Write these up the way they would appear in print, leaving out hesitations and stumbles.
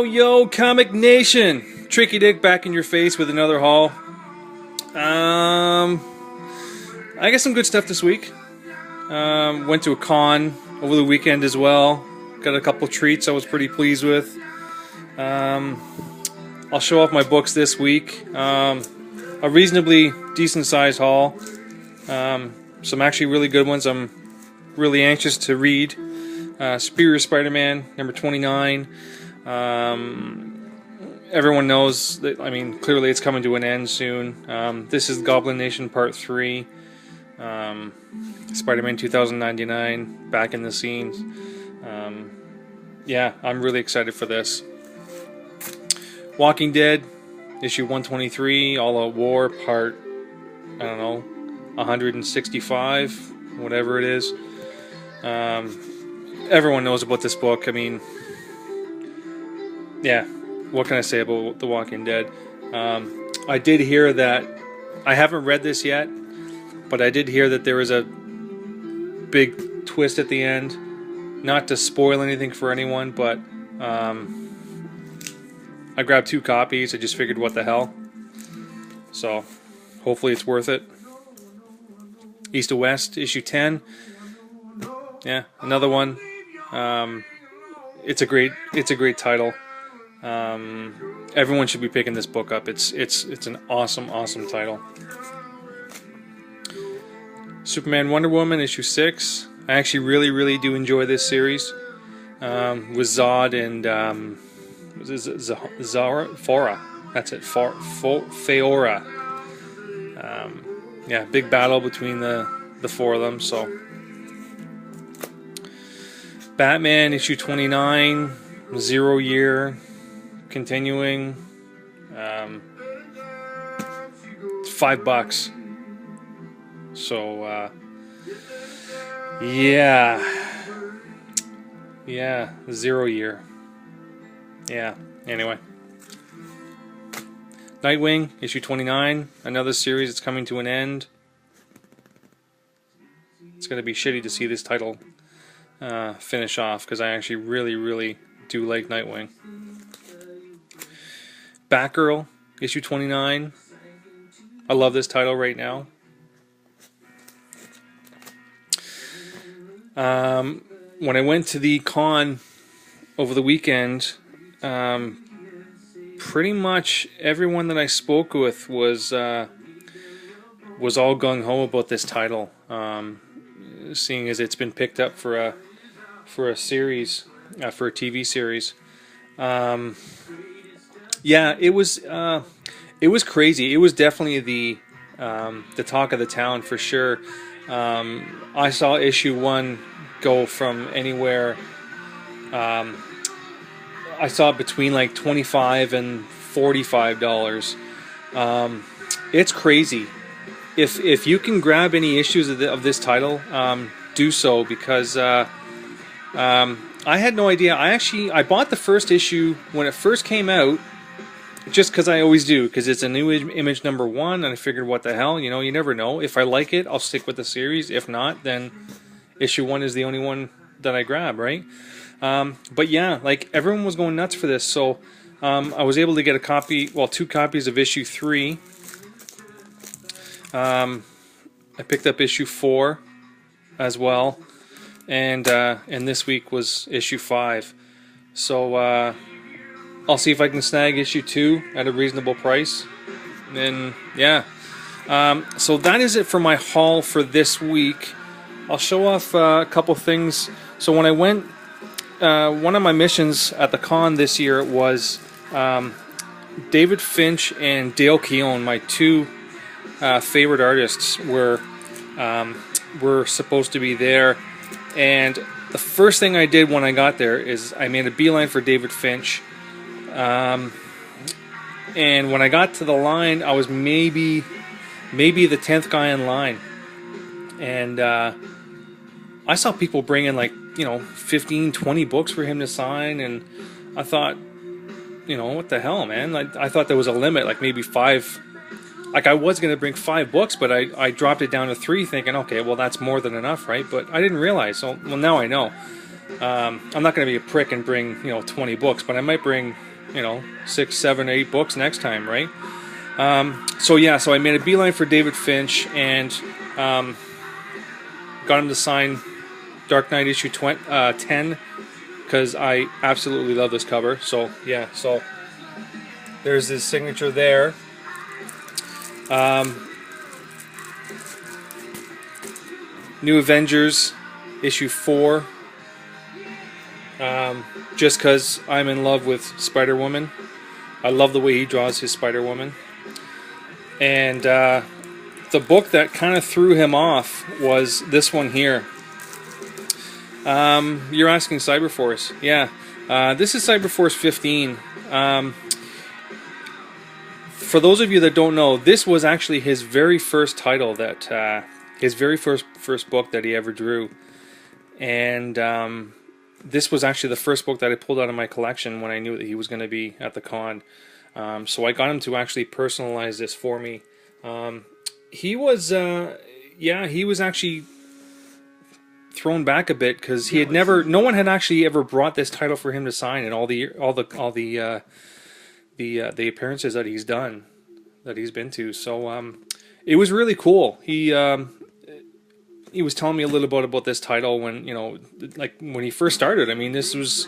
Yo, Comic Nation! Tricky Dick back in your face with another haul. I got some good stuff this week. Went to a con over the weekend as well. Got a couple treats I was pretty pleased with. I'll show off my books this week. A reasonably decent sized haul. Some actually really good ones I'm really anxious to read. Superior Spider-Man, number 29. Everyone knows that, I mean, clearly it's coming to an end soon. This is Goblin Nation Part 3. Spider-Man 2099, back in the scenes. Yeah, I'm really excited for this. Walking Dead, issue 123, All Out War, part, I don't know, 165, whatever it is. Everyone knows about this book. I mean, yeah, what can I say about The Walking Dead? I did hear that, I haven't read this yet, but I did hear that there was a big twist at the end. Not to spoil anything for anyone, but I grabbed 2 copies. I just figured, what the hell? So, hopefully it's worth it. East to West, issue 10. Yeah, another one. It's a great title. Everyone should be picking this book up. It's an awesome title. Superman Wonder Woman, issue 6. I actually really do enjoy this series. With Zod and Fora. That's it. Feora. Yeah, big battle between the 4 of them. So, Batman issue 29, 0 year, continuing. $5. So, yeah, 0 year. Yeah, anyway. Nightwing, issue 29, another series that's coming to an end. It's going to be shitty to see this title finish off, because I actually really do like Nightwing. Batgirl, issue 29. I love this title right now. When I went to the con over the weekend, pretty much everyone that I spoke with was all gung-ho about this title, seeing as it's been picked up for a series, for a TV series. Yeah, it was crazy. It was definitely the talk of the town for sure. I saw issue 1 go from anywhere. I saw it between like $25 and $45. It's crazy. If you can grab any issues of this title, do so, because I had no idea. I bought the first issue when it first came out, just because I always do, because it's a new image number 1, and I figured, what the hell, you know, you never know. If I like it, I'll stick with the series. If not, then issue 1 is the only one that I grab, right? But yeah, like, everyone was going nuts for this, so I was able to get a copy, well, 2 copies of issue 3. I picked up issue 4 as well, and this week was issue 5. So I'll see if I can snag issue 2 at a reasonable price. And yeah, so that is it for my haul for this week. I'll show off a couple things. So when I went, one of my missions at the con this year was David Finch and Dale Keown, my 2 favorite artists, were supposed to be there. And the first thing I did when I got there is I made a beeline for David Finch. And when I got to the line, I was maybe the 10th guy in line. And I saw people bringing, like, 15, 20 books for him to sign, and I thought, what the hell, man? I thought there was a limit, like maybe 5. Like, I was going to bring 5 books, but I dropped it down to 3, thinking, okay, well, that's more than enough, right? But I didn't realize, so, well, now I know. I'm not going to be a prick and bring 20 books, but I might bring 6, 7, 8 books next time, right? So yeah, so I made a beeline for David Finch and got him to sign Dark Knight issue 10 because I absolutely love this cover. So yeah, so there's his signature there. New Avengers issue 4. Just because I'm in love with Spider-Woman. I love the way he draws his Spider-Woman. And the book that kind of threw him off was this one here. You're asking Cyberforce. Yeah. This is Cyberforce 15. For those of you that don't know, this was actually his very first title that his very first book that he ever drew. And this was actually the first book that I pulled out of my collection when I knew that he was going to be at the con. So I got him to actually personalize this for me. He was actually thrown back a bit because he had no one had actually ever brought this title for him to sign in all the appearances that he's done, that he's been to. So it was really cool. He was telling me a little bit about this title when when he first started. I mean, this was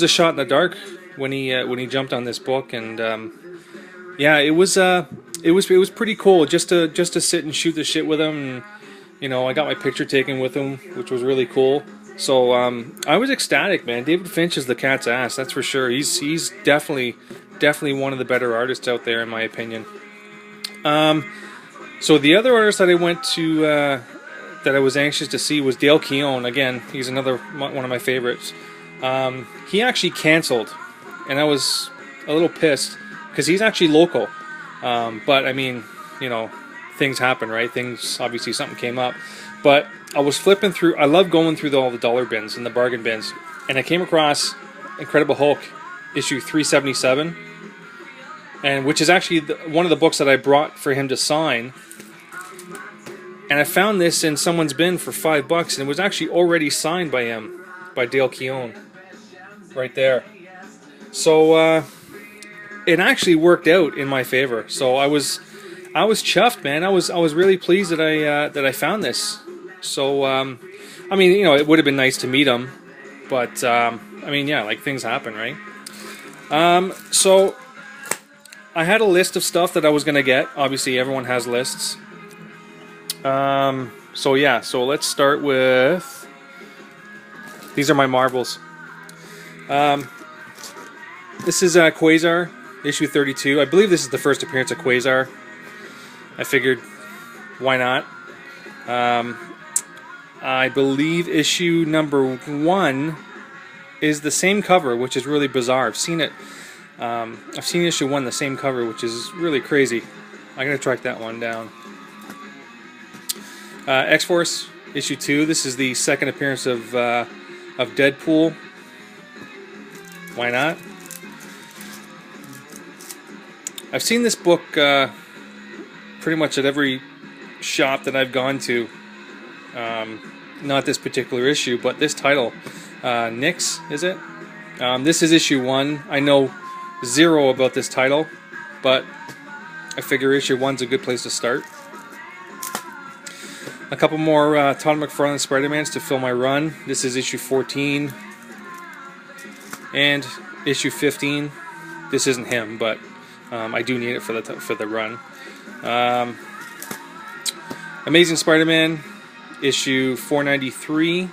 a shot in the dark when he jumped on this book, and yeah, it was pretty cool just to sit and shoot the shit with him. And, I got my picture taken with him, which was really cool. So I was ecstatic, man. David Finch is the cat's ass, that's for sure. He's definitely one of the better artists out there, in my opinion. So the other artist that I went to that I was anxious to see was Dale Keown. Again, he's another one of my favorites. He actually canceled, and I was a little pissed because he's actually local. But I mean, things happen, right? Obviously something came up. But I was flipping through. I love going through all the dollar bins and the bargain bins, and I came across Incredible Hulk issue 377, and which is actually one of the books that I brought for him to sign. And I found this in someone's bin for $5, and it was actually already signed by him, by Dale Keown, right there. So it actually worked out in my favor. So I was chuffed, man. I was really pleased that I found this. So I mean, it would have been nice to meet him, but I mean, yeah, like things happen, right? So I had a list of stuff that I was gonna get. Obviously, everyone has lists. So yeah, so let's start with, these are my Marvels. This is Quasar, issue 32. I believe this is the first appearance of Quasar. I figured, why not? I believe issue number 1 is the same cover, which is really bizarre. I've seen it. I've seen issue 1 the same cover, which is really crazy. I'm gonna track that one down. X-Force issue 2. This is the second appearance of Deadpool. Why not? I've seen this book pretty much at every shop that I've gone to. Not this particular issue, but this title. Nyx, is it? This is issue 1. I know 0 about this title, but I figure issue 1's a good place to start. A couple more Todd McFarlane Spider-Mans to fill my run. This is issue 14 and issue 15. This isn't him, but I do need it for the run. Amazing Spider-Man issue 493.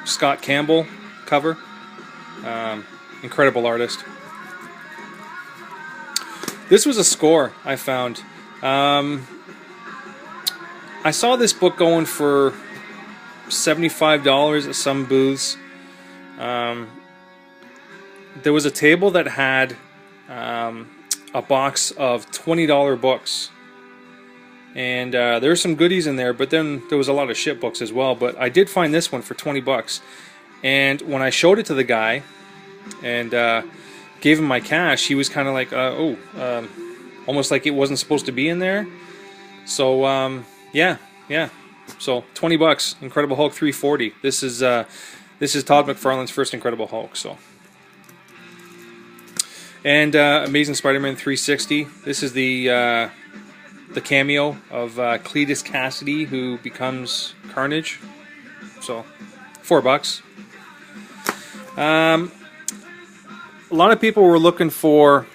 Scott Campbell cover. Incredible artist. This was a score I found. I saw this book going for $75 at some booths. There was a table that had a box of $20 books, and there were some goodies in there, but then there was a lot of shit books as well. But I did find this one for $20, and when I showed it to the guy and gave him my cash, he was kind of like, almost like it wasn't supposed to be in there. So yeah, So $20. Incredible Hulk 340. This is Todd McFarlane's first Incredible Hulk. So. And Amazing Spider-Man 360. This is the cameo of Cletus Cassidy, who becomes Carnage. So, $4. A lot of people were looking for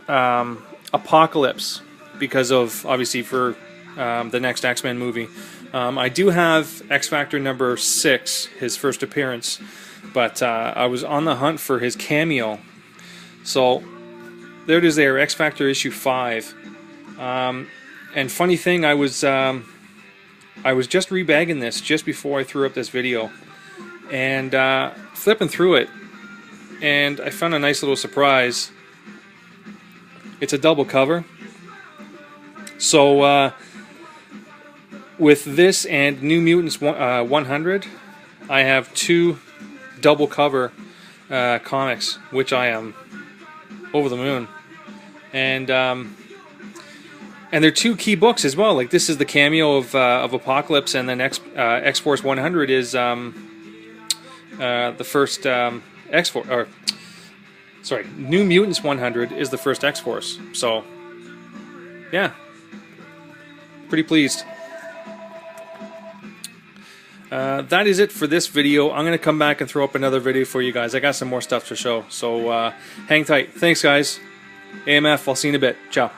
Apocalypse because of, obviously, for the next X-Men movie. I do have X-Factor number 6, his first appearance, but I was on the hunt for his cameo. So, there it is there, X-Factor issue 5. And funny thing, I was just rebagging this just before I threw up this video. And flipping through it, and I found a nice little surprise. It's a double cover. So, with this and New Mutants 100, I have 2 double cover comics, which I am over the moon. And they're 2 key books as well. Like, this is the cameo of Apocalypse, and then X-Force 100 is the first X-Force, or sorry, New Mutants 100 is the first X-Force. So, yeah, pretty pleased. That is it for this video. I'm going to come back and throw up another video for you guys. I got some more stuff to show, so hang tight. Thanks, guys. A.M.F. I'll see you in a bit. Ciao.